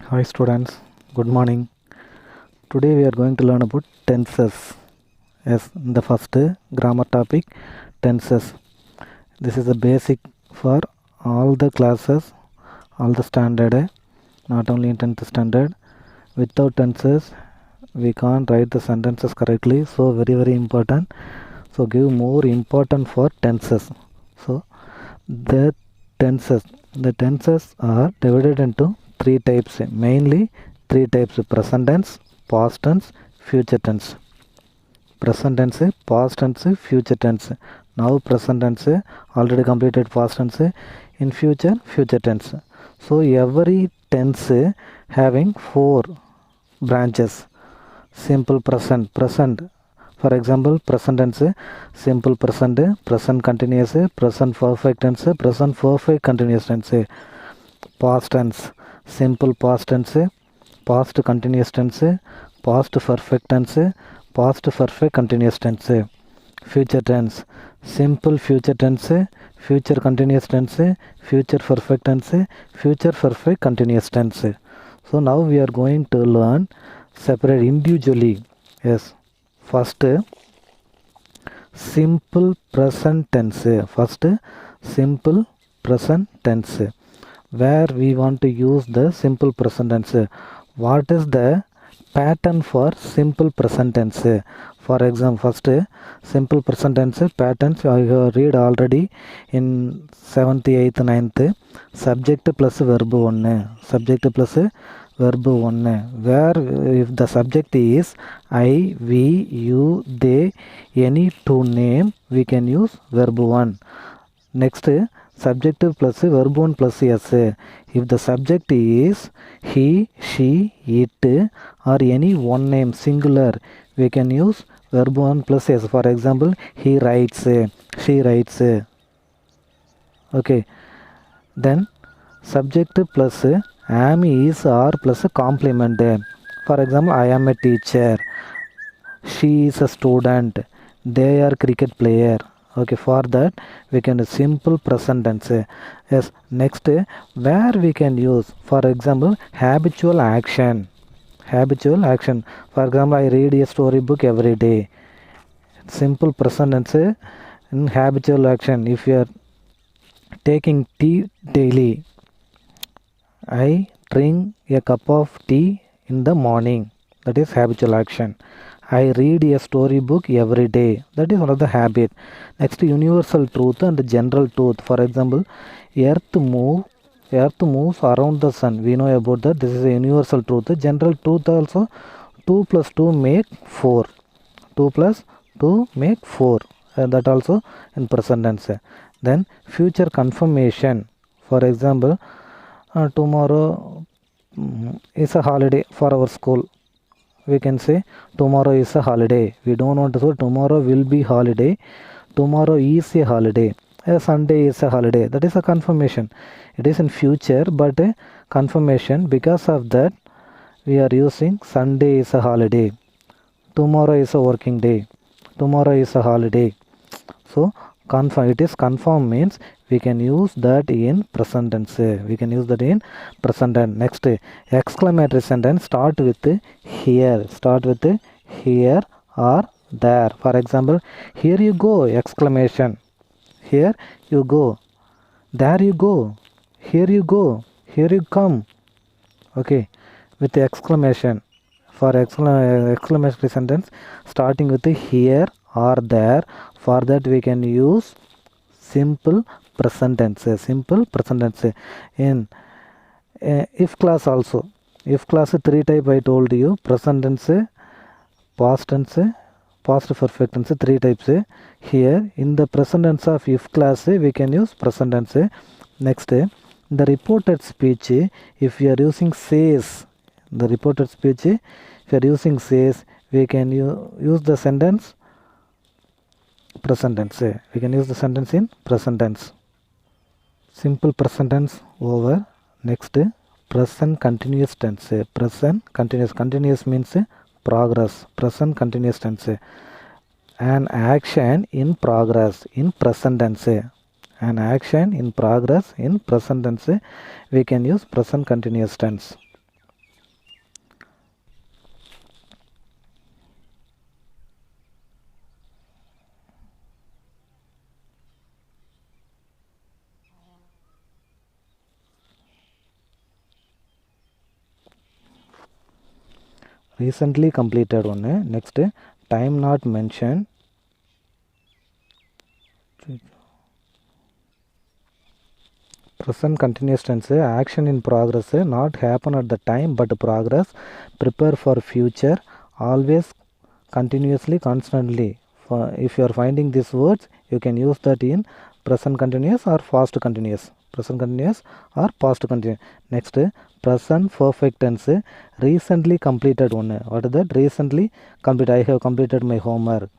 Hi students, good morning. Today we are going to learn about tenses. Yes, the first grammar topic, tenses. This is the basic for all the classes, all the standard, not only in 10th standard. Without tenses, we can't write the sentences correctly. So very important. So give more important for tenses. So the tenses are divided into three types, mainly three types: present tense, past tense, future tense. Present tense, past tense, future tense. Now present tense already completed, past tense, in future tense. So every tense having four branches: simple present, for example, present tense, simple present, present continuous, present perfect tense, present perfect continuous tense. Past tense, simple past tense, past continuous tense, past perfect tense, past perfect continuous tense. Future tense, simple future tense, future continuous tense, future perfect tense, future perfect continuous tense. So now we are going to learn separate individually. Yes, first simple present tense. First simple present tense, where we want to use the simple present tense. What is the pattern for simple present tense? For example, first simple present tense patterns I have read already in 7th, 8th, 9th. Subject plus verb 1, subject plus verb 1, where if the subject is I, we, you, they, any two name, we can use verb 1. Next, subjective plus verb 1 plus s. If the subject is he, she, it, or any one name singular, we can use verb 1 plus s. For example, he writes, she writes. Okay. Then subject plus am, is, or plus a complement. For example, I am a teacher, she is a student, they are cricket player. Okay, for that we can use simple present tense. Yes, next, where we can use, for example, habitual action. Habitual action, for example, I read a storybook every day. Simple present tense in habitual action. If you are taking tea daily, I drink a cup of tea in the morning. That is habitual action. I read a storybook every day. That is one of the habit. Next, universal truth and general truth. For example, Earth moves around the sun. We know about that. This is a universal truth. General truth also, 2 plus 2 make 4. 2 plus 2 make 4. That also in present tense. Then future confirmation. For example, tomorrow is a holiday for our school. We can say tomorrow is a holiday. We don't want to say tomorrow will be holiday. Tomorrow is a holiday. A Sunday is a holiday. That is a confirmation. It is in future, but a confirmation. Because of that, we are using Sunday is a holiday. Tomorrow is a working day. Tomorrow is a holiday. So confirm, it is confirm means we can use that in present tense. We can use that in present tense. Next, exclamatory sentence start with here. Start with here or there. For example, here you go, exclamation. Here you go. There you go. Here you go. Here you come. Okay, with the exclamation. For exclamatory sentence starting with here or there, for that we can use simple present tense. Simple present tense. In if class also, if class 3 type I told you: present tense, past tense, past perfect tense, 3 types. Here in the present tense of if class we can use present tense. Next, the reported speech, if we are using says, the reported speech, if you are using says, we can use the sentence present tense. We can use the sentence in present tense. Simple present tense over. Next, present continuous tense. Present continuous. Continuous means progress. Present continuous tense. An action in progress in present tense. An action in progress in present tense. We can use present continuous tense. recently completed one. Next, time not mentioned. Present continuous tense, action in progress, not happen at the time but progress, prepare for future, always, continuously, constantly. If you are finding these words, you can use that in present continuous or past continuous. Present continuous or past continuous. Next, present perfect tense, recently completed one. What is that? Recently completed. I have completed my homework.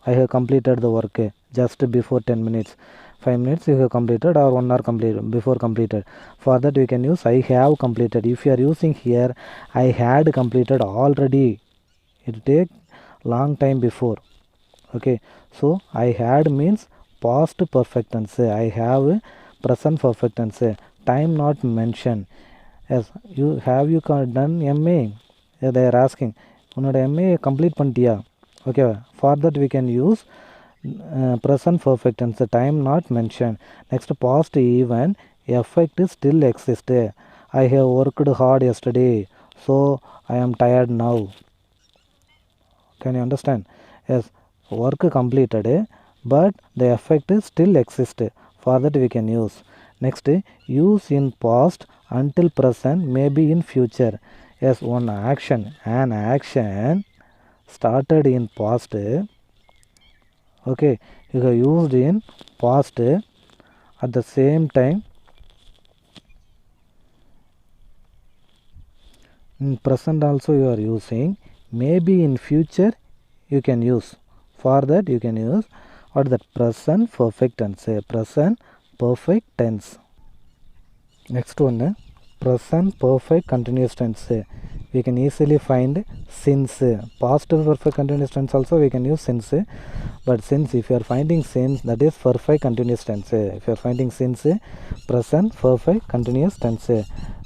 I have completed the work just before 10 minutes. 5 minutes you have completed, or 1 hour completed, before completed. For that we can use I have completed. If you are using here I had completed already, it take long time before. Okay, so I had means past perfect tense. I have present perfect tense. Time not mentioned. Yes, you done MA? Yeah, they are asking உன்னோட MA complete பண்ணிட்டியா? Okay, for that we can use present perfect tense, time not mentioned. Next, past even effect still exists. I have worked hard yesterday, so I am tired now. Can you understand? Yes, work completed, but the effect still exists. For that we can use. Next, use in past until present, maybe in future. Yes, an action started in past. Okay, you have used in past. At the same time, in present also you are using. Maybe in future you can use. For that you can use what that present perfect tense. Present perfect tense. Next one, present perfect continuous tense. We can easily find since. Past perfect continuous tense also we can use since. But since, if you are finding since, that is perfect continuous tense. If you are finding since, present perfect continuous tense.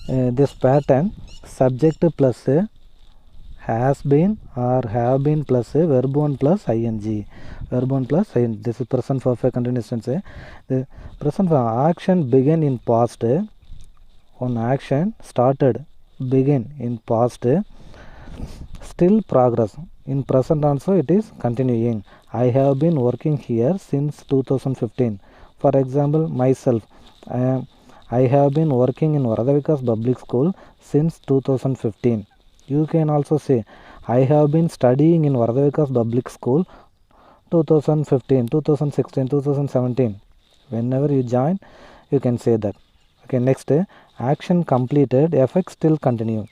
This pattern, subject plus has been or have been plus verb 1 plus ing. Verb 1 plus ing. This is present perfect continuous tense. The present action began in past. One action started, begin in past, still progress. In present also it is continuing. I have been working here since 2015. For example, myself, I have been working in Varadavakas Public School since 2015. You can also say I have been studying in Varadavakas Public School 2015, 2016, 2017. Whenever you join, you can say that. Okay, next, action completed, effect still continue.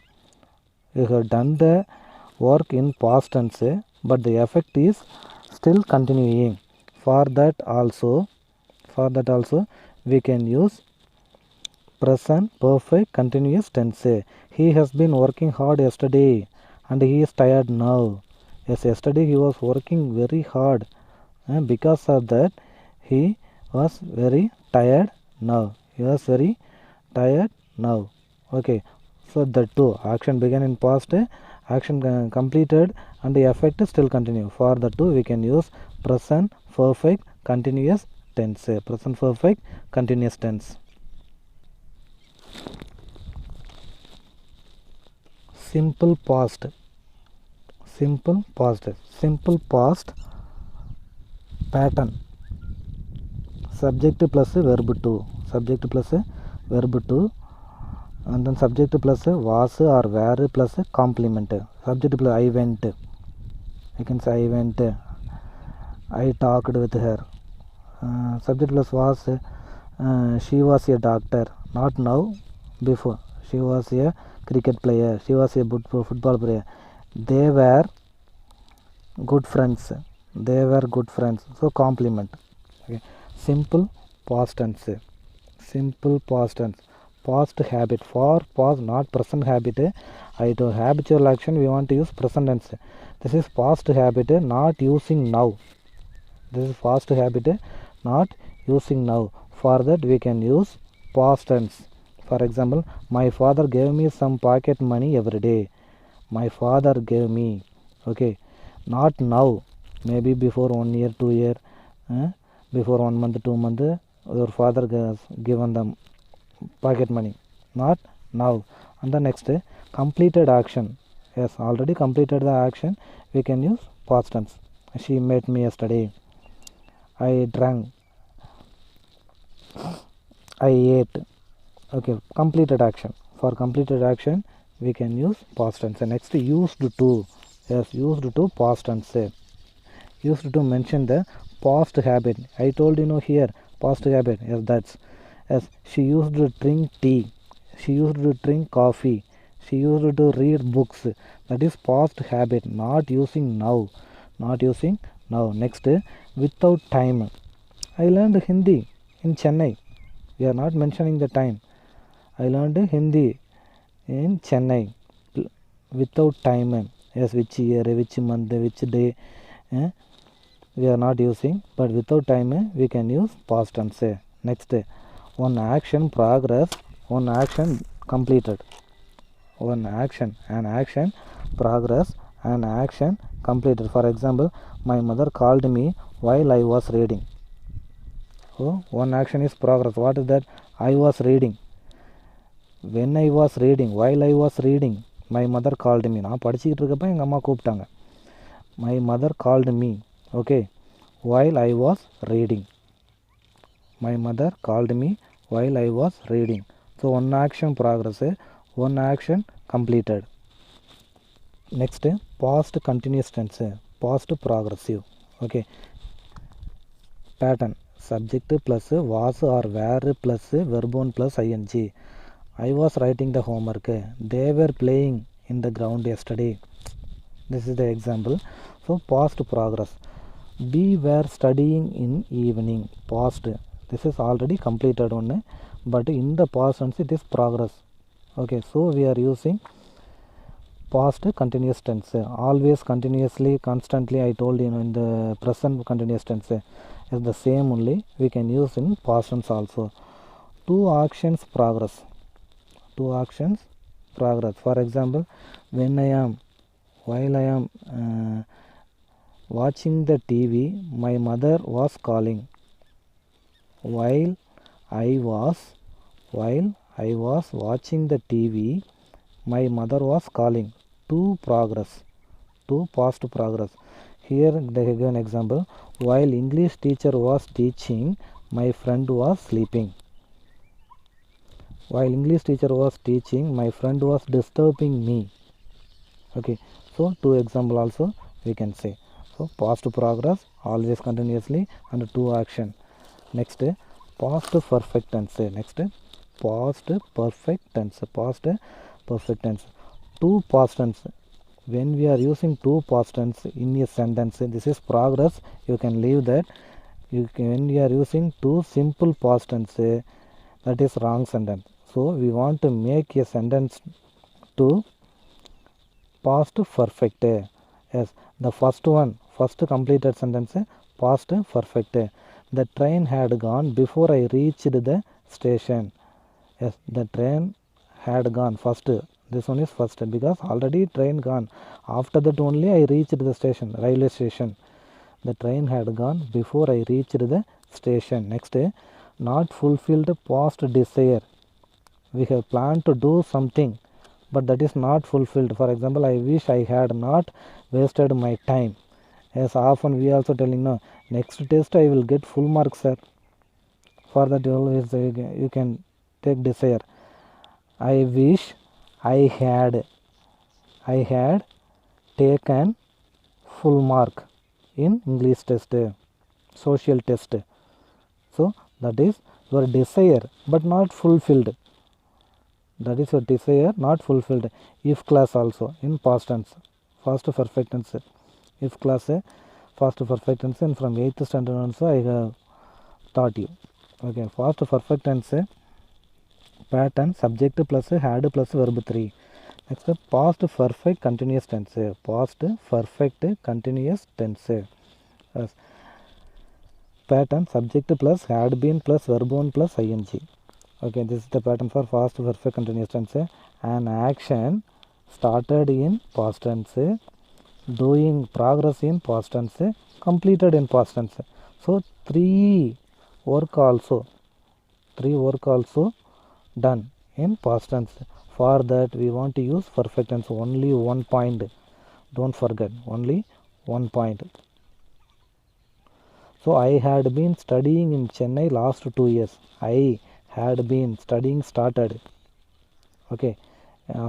You have done the work in past tense, but the effect is still continuing. For that also we can use present perfect continuous tense. He has been working hard yesterday and he is tired now. Yes, yesterday he was working very hard, and because of that he was very tired now. He was very tired now. Okay, so that too, action began in past, action completed, and the effect still continue. For that too we can use present perfect continuous tense. Present perfect continuous tense. Simple past. Simple past pattern, subject plus verb 2, subject plus verb 2, and then subject plus was or were plus complement. Subject plus I went, I can say I went, I talked with her. Subject plus was, she was a doctor, not now, before. She was a cricket player, she was a football player. They were good friends, so complement. Okay. Simple past tense, past habit. For past, not present habit, I do habitual action, we want to use present tense. This is past habit, not using now. This is past habit, not using now. For that we can use past tense. For example, my father gave me some pocket money every day. My father gave me. Okay, not now, maybe before 1 year, 2 year, before 1 month, 2 month, your father has given them pocket money, not now. And the next, completed action. Yes, already completed the action, we can use past tense. She met me yesterday. I drank. I ate. Okay, completed action. For completed action, we can use past tense. And next, used to. Yes, used to past tense. Used to mention the past habit. I told here past habit. Yes, that's. Yes, she used to drink tea. She used to drink coffee. She used to read books. That is past habit. Not using now. Not using now. Next, without time. I learned Hindi in Chennai. We are not mentioning the time. I learned Hindi in Chennai without time. Yes, which year, which month, which day. We are not using, but without time we can use past tense. Next, one action progress, one action completed. One action, an action progress, an action completed. For example, my mother called me while I was reading. So one action is progress. What is that? I was reading. When I was reading, while I was reading, my mother called me. நான் படிச்சுக்கிட்டு இருக்கப்ப எங்கள் அம்மா கூப்பிட்டாங்க. My mother called me. Okay, while I was reading. My mother called me while I was reading. So one action progress, one action completed. Next, past continuous tense, past progressive. Okay, pattern, subject plus was or were plus verb one plus ing. I was writing the homework. They were playing in the ground yesterday. This is the example. So past progress. We were studying in evening. Past. This is already completed one, but in the past tense it is progress. Okay, so we are using past continuous tense. Always, continuously, constantly. I told in the present continuous tense is the same only. We can use in past tense also. Two actions progress. Two actions progress. For example, when I am, while I am watching the TV, my mother was calling. While I was watching the TV, my mother was calling. To progress, to past progress. Here they give an example. While English teacher was teaching, my friend was sleeping. While English teacher was teaching, my friend was disturbing me. Okay, so two example also we can say. So past progress, always continuously, and two action. Next, past perfect tense. Next, past perfect tense. Past perfect tense. Two past tense. When we are using two past tense in a sentence, this is progress. You can leave that. When we are using two simple past tense, that is wrong sentence. So we want to make a sentence to past perfect. Yes, the first one, first completed sentence, past perfect. The train had gone before I reached the station. Yes, the train had gone first. This one is first because already train gone. After that only I reached the station, railway station. The train had gone before I reached the station. Next, not fulfilled past desire. We have planned to do something, but that is not fulfilled. For example, I wish I had not wasted my time. As often we also telling, no, next test I will get full marks, sir. For that always you can take desire. I wish I had taken full mark in English test, social test. So that is your desire but not fulfilled. That is your desire not fulfilled. If class also in past tense, past perfect tense. If class, past perfect tense, and from 8th standard also I have taught you. Okay, past perfect tense, pattern, subject plus had plus verb 3. Next, past perfect continuous tense. Past perfect continuous tense. Yes. Pattern, subject plus had been plus verb 1 plus ing. Okay, this is the pattern for past perfect continuous tense. An action started in past tense, doing progress in past tense, completed in past tense. So three work also done in past tense. For that we want to use perfect tense. Only one point, don't forget, only one point. So I had been studying in Chennai last 2 years. I had been studying, started. Okay,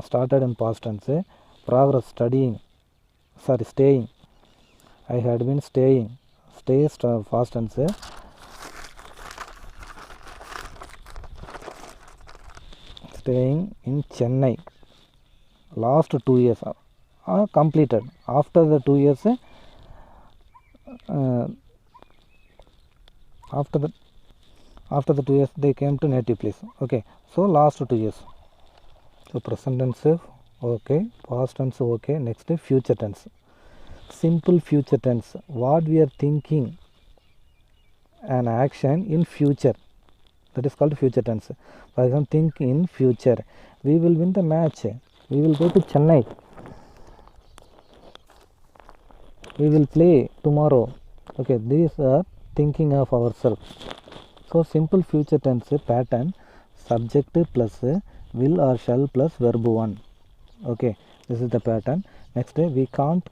started in past tense. Progress, studying, sorry, staying. I had been staying, stay, past tense. Staying in Chennai last 2 years are completed. After the 2 years, after the 2 years they came to native place. Okay, so last 2 years. So present tense, okay, past tense, okay. Next, future tense. Simple future tense, what we are thinking an action in future, that is called future tense. For example, think in future, we will win the match, we will go to Chennai, we will play tomorrow. Okay, these are thinking of ourselves. So simple future tense pattern, subject plus will or shall plus verb 1. Okay, this is the pattern. Next, we cannot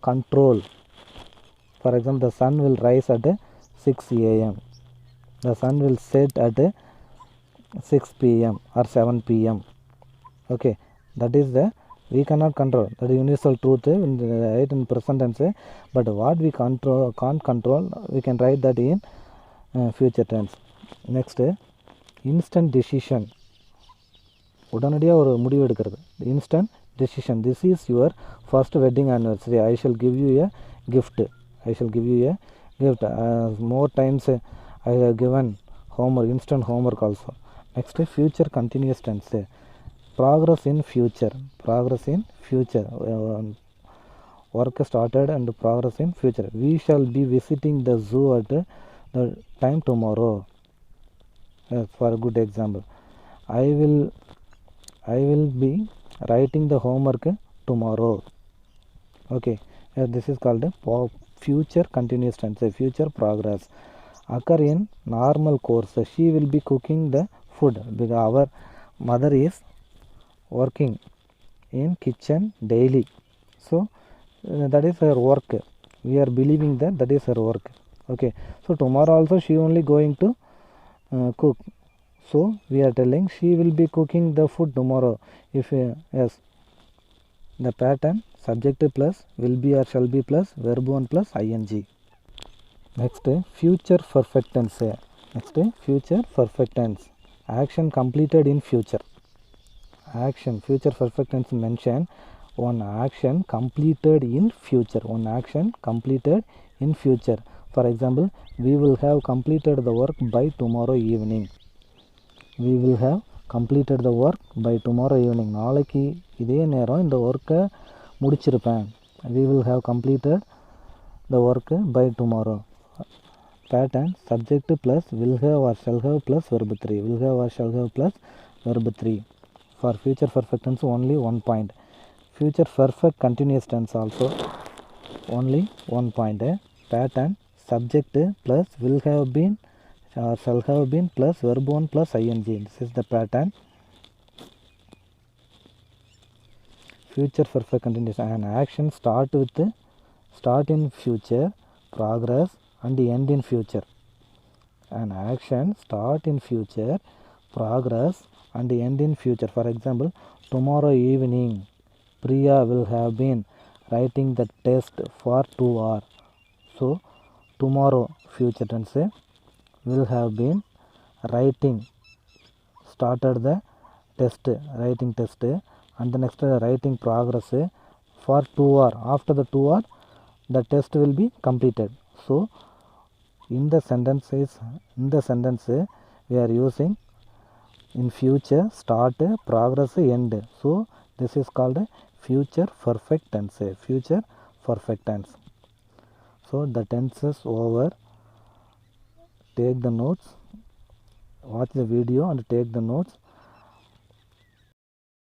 control. For example, the sun will rise at 6 a.m. The sun will set at 6 p.m. or 7 p.m. Okay, that is the we cannot control. That is universal truth in present tense. But what we can't control, we can write that in future tense. Next, instant decision. உடனடியாக ஒரு முடிவு எடுக்கிறது. Instant decision. This is your first wedding anniversary. I shall give you a gift. I shall give you a gift. More times I have given homework, instant homework also. Next, future continuous tense. Progress in future. Progress in future. Work started and progress in future. We shall be visiting the zoo at the time tomorrow. For a good example, I will be writing the homework tomorrow. Okay, this is called future continuous tense, future progress. Occur in normal course, she will be cooking the food because our mother is working in kitchen daily. So that is her work. We are believing that is her work. Okay, so tomorrow also she only going to cook. So we are telling she will be cooking the food tomorrow. If yes, the pattern subject plus will be or shall be plus verb 1 plus ing. Next, future perfect tense. Next, future perfect tense, action completed in future. Action, future perfect tense mention one action completed in future. One action completed in future. For example, we will have completed the work by tomorrow evening. We will have completed the work by tomorrow evening. நாளைக்கு இதே நேரம் இந்த ஒர்க்கை முடிச்சிருப்பேன். We will have completed the work by tomorrow. Pattern subject plus will have or shall have plus verb 3. Will have or shall have plus verb 3. For future perfect tense only 1 point. Future perfect continuous tense also only 1 point. Pattern subject plus will have been or shall have been plus verb 1 plus ing. This is the pattern. Future perfect continuous, an action start in future, progress and end in future. An action start in future, progress and end in future. For example, tomorrow evening Priya will have been writing the test for 2 hours. So tomorrow future tense, will have been writing, started the test, writing test, and the next writing progress for 2 hours. After the 2 hours the test will be completed. So in the sentence we are using in future, start, progress, end. So this is called future perfect tense. Future perfect tense. So the tense is over. Take the notes, watch the video and take the notes.